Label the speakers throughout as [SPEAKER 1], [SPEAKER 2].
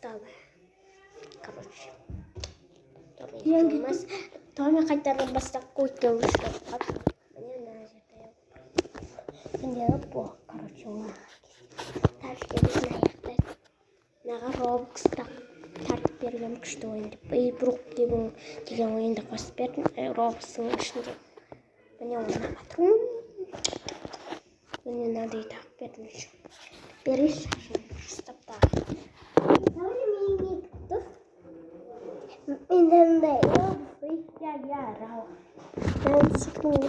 [SPEAKER 1] Давай. Короче. Янгис Томи қайтадан бастапқы өткен мне нравится. Мне по, короче, тартып берген Нага Roblox-та тартып берген күшті ойын деп. Брук деген ойынды қосып бердім. Roblox-ың ішінде. Мне ойнап жатырмын. Мне надо и так бердім еще. Берись, стоп, да. And then they all freak out. That's cool.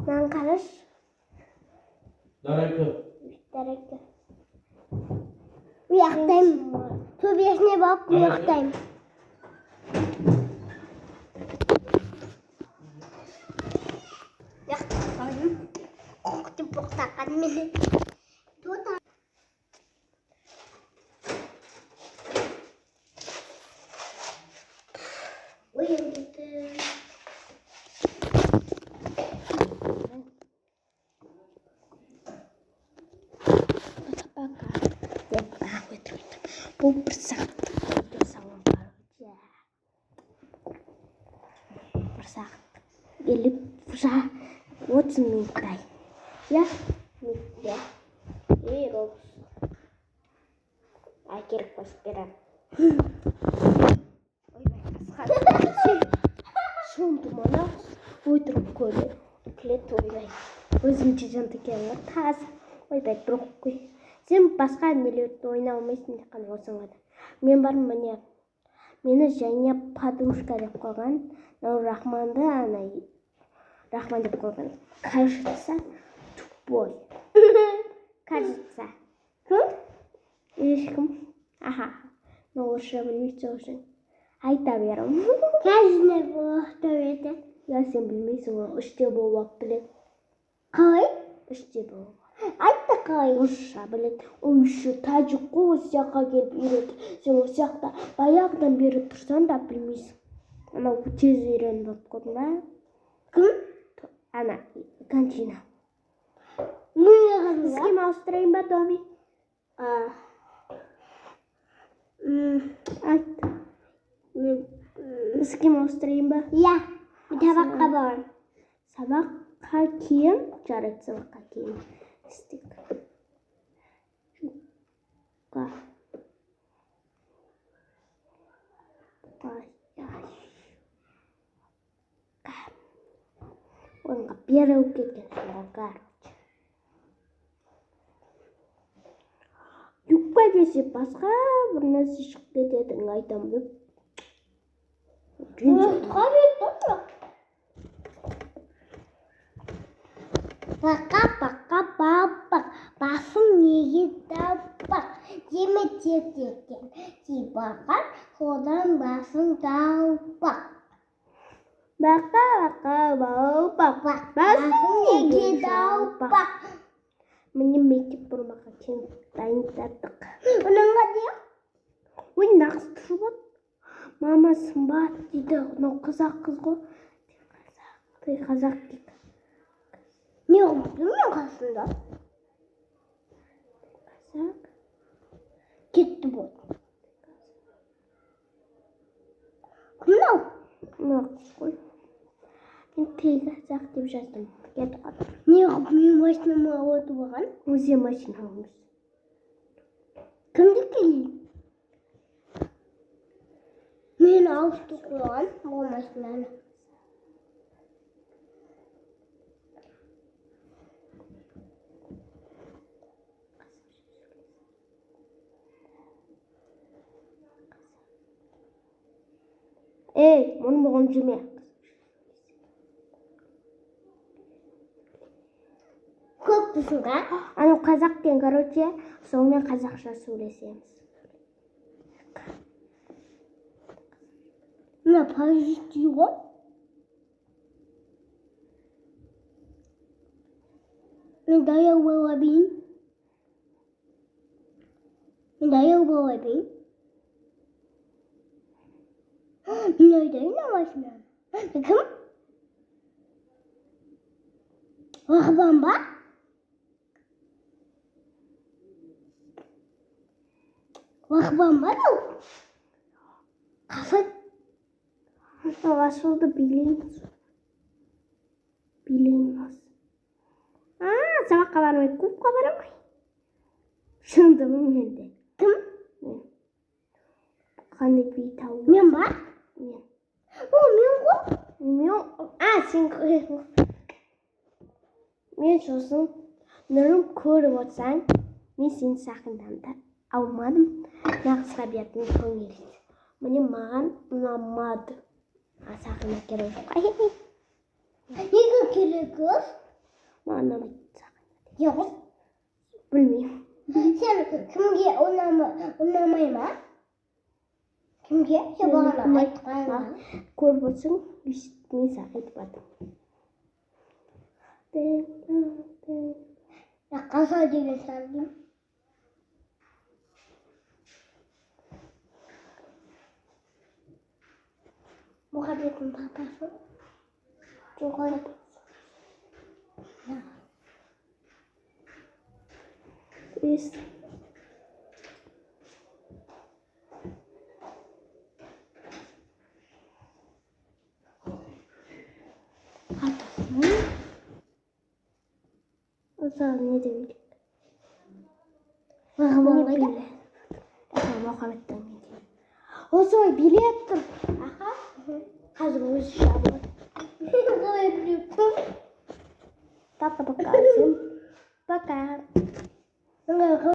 [SPEAKER 1] Нангараш. Дарайка. Уяқтайм. Төбесіне барып уяқтайм. Уяқтайм. Қоқтып боқтаған мені. Бұл бір сағат салон бар. Бір сағат. Еліп ұша 30 минуттай. Я? Минутта. Roblox. Әкеліп қосып берем. Ойбай, қасқан. Шондым ана. Отырып көріп. Клет ойбай. Өзім жежанты келіп таз. Ойбай, бұрық қой. Сен басқа нелерді ойна алмайсың деп қана осың ғана. Мен барым міне. Мені және подружка деп қойған. Рахманды Рахман деп қойған. Кажется, тупой. Кажется. Ешкім. Аха. Орысша білмейсің үшін. Айта берем. Кажется, болақты беті. Я сен білмейсің ғой. Үште болуап білет. Қалай? Үште болуап. Айтта қалай? Орысша білет. Ол үші тәжік қой осы жаққа келіп үйрет. Сен осы жақта баяғыдан бері тұрсан да білмейсің. Анау тез үйреніп болып қойдың ба? Кім? Ана, Кончина. С кем ауыстырайын ба, Томи? Айт. С кем ауыстырайын ба? Я. Сабаққа барам. Сабаққа кейін? Жарайды, сабаққа кейін. Істек. Жұққа. Ойынға бері өп кеткен сонда. Юққа десе басқа бір нәрсе шығып кететін айтам деп. Жұққа беттім. Бақа, басың неге таппақ, деме тетекен, типаға ходан басың таппақ. Бақа, басың неге таппақ. Мені мектеп бұрмаға кем дайындаттық. Оныңға дейін? Ой, нағыз тұрып от. Мама сымбат дейді, но қазақ қыз ғой. Қазақ дейді. Не oldu mu aslında? Kazak. Gitti bu. Ne koy. Ben kazak diye yazdım. Gel kadar. Ne yapayım başına mı oldu bakalım? Müziğe maşın almış. Kimdi ki? Ne alıştık lan bu maşınlarına? Ey, bunu boğum cümle. Көп түсінгі? Ана қазақ деген, короче, сонымен қазақша сөйлесеміз. Ne para istiyor? Mình đã yêu bố bin. Mình đã yêu bố bin. Nơi đấy là başına. Bakın. Wah bamba. Wah bamba da. Kafa. Savaşıldı bileyim. Bileyim. Sama kabarmay, kup kabarmay. Şunda mı mende? Kim? Kanı bir tavuk. Men var? Men. O men var. Men. Sen men so'zim nurun ko'rib o'tsan, men seni saqindan olmadim. Naqs tabiating ko'ngildi. Meni ma'an unamadi. Saqinga kerak yo'q. Nega kerak yo'q? Ma'an yo'q. Bilmayman. Sen kimga unamayman? Kimga? Sen bana aytqan. Ko'rib o'tsang, men saqib aytmadim. Qasa degan sardim. Muhabbetim papası. Çok ayıp. Biz o zaman ne demek? Mahmut bile. Muhammed'den gidiyor. O zaman bile yaptım. Aha. Hazır mısın şabı? Böyle yaptım. Tatlı bakalım. Bakar.